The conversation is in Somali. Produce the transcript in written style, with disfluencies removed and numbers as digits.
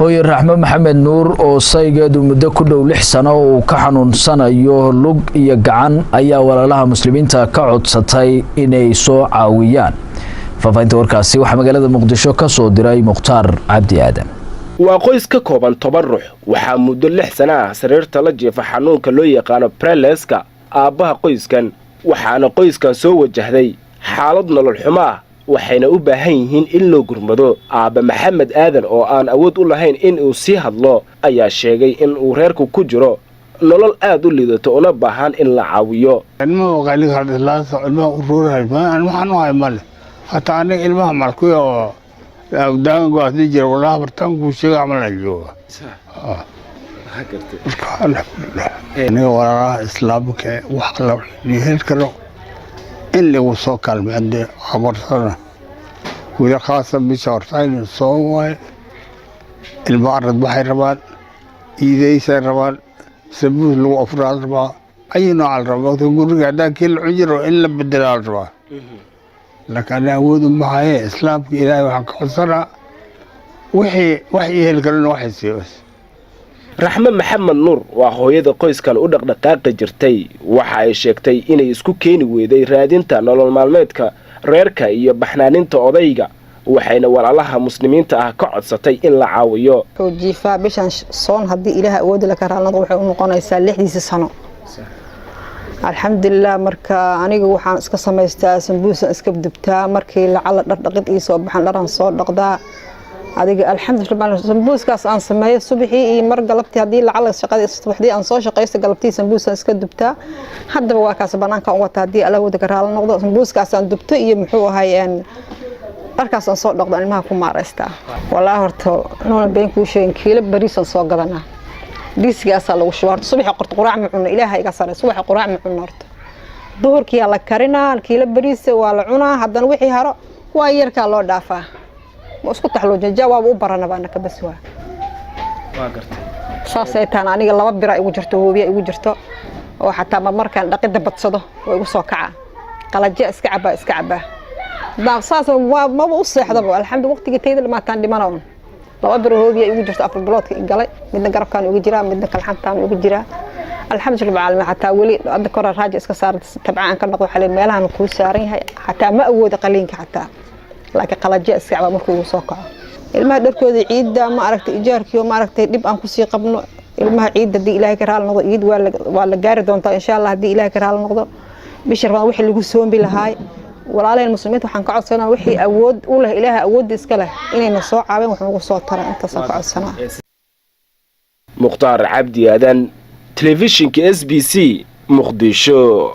hooyo Raxmo Maxamed Nuur oo saygeedu muddo ku dhow 6 sano uu ka xanuunsanayo lug iyo gacan ayaa walaalaha muslimiinta ka codsatay inay soo caawiyaan. faafaynta warkaasi waxa magaalada Muqdisho ka soo diray Muqtaar Cabdi Aadan. waa qoys ka kooban 10 ruux waxa muddo 6 sano ah sariirta la jiifa xanuunka loo yaqaan Preleska aabaha qoyskan waxaana qoyskan soo wajahday xaalad nolol xumo ah waxayna u baahan yihiin in loo gurmado. aaba Maxamed Aadan oo aan awood u lahayn in uu si hadlo ayaa sheegay in uu reerku ku jiro nolol aad u liidato una baahan in la caawiyo. ilmaha qaliga hadlaas ilmaha u ruuray waxaan u hay mal hatta aniga ilmaha markuu oo daan go'aadi jira walaah bartaan ku sheegay amal ayo aniga walaalaha islaamka wax la heli karo in lagu soo kalmeeyo abarsana wada khaasan bishartayn soo way ilmaarad waxay rabaan iidaysa rabaan sabuus lagu afraad rabaa ayna al rabaa guriga daakil cujro in la bedelo rabaa laakiin awood ma haye islaamka ilaahay waxa ka xusana wixii heli karo waxay siiyay. Raxmo Maxamed Nuur waa hooyada qoyskan u dhaqdhaqaaqi jirtay waxa ay sheegtay inay isku keeni weeday raadinta nolol maalmeedka reerka iyo baxnaaninta odayga waxayna walaalaha muslimiinta ah ka codsatay in la caawiyo. jiifa bishan soon hadii ilaahay awood la ka raalnado waxay u noqonaysaa 6 sano. alxamdulillah marka aniga waxaan iska samaystaa sambuus iska dubtaa markii lacala dhaqid ii soo baxan dharan soo dhaqdaa adiga alxamdulillah sambuuskaas aan sameeyo subaxii iyo mar galabtii hadii lacala shaqada subaxdii aan soo shaqeysto galabtii sambuus iska dubtaa haddaba waa kaas banaanka u wata hadii alla wada ka raal noqdo sambuuskaas aan dubto iyo muxuu ahaayeen markaas aan soo dhaqdo ilmaha ku maareysta walaa horto noona been ku sheegin kiilo bariis aan soo gadanaa disgaas lagu shubaa subaxii qorto quraac ma cuno ilaahay iga saray subaxii quraac ma cuno horto duhurkii la karinaa kiilo bariis waa la cunaa haddana wixii haro waa yarka loo dhaafaa ma isku taxloojiyo jawaab u baranaba anaka bas waa gartay saasay taan aniga 2 bira igu jirto hoobiya igu jirto oo xataa markaan dhaqida badsado oo igu soo kaca qalaje iska cabaa daa saas ma u seexdaba alxamdulillah waqtiga tayda ma taan dhimanayn 2 bira hoobiya igu jirto afar biloodka galay midna garabkaan ugu jiraa midna kalxantaan ugu jiraa alxamdulillah caalami xataa wali hadda kora raaji iska saartay tabcaan ka noqdo xalay meelahan ku saaran yahay xataa ma awoodo qaliinka xataa laakiin qalaje iska cabaa markuu soo kaco ilmaha dharkooda ciidda ma aragtay ijaarkiyo ma aragtay dib aan ku sii qabno ilmaha ciidda hadii ilaahay ka raal noqdo ciid waa la gaari doontaa insha Allah hadii ilaahay ka raal noqdo bishar baan wixii lagu soombi lahaay walaalayn muslimiinta waxaan ka codsanaa wixii awood u leh ilaahay awood iska leh inayna soo caawin wax ugu soo tara inta soo codsanaa. Muqtaar Cabdi Aadan, Telefishinka SBC, Muqdisho.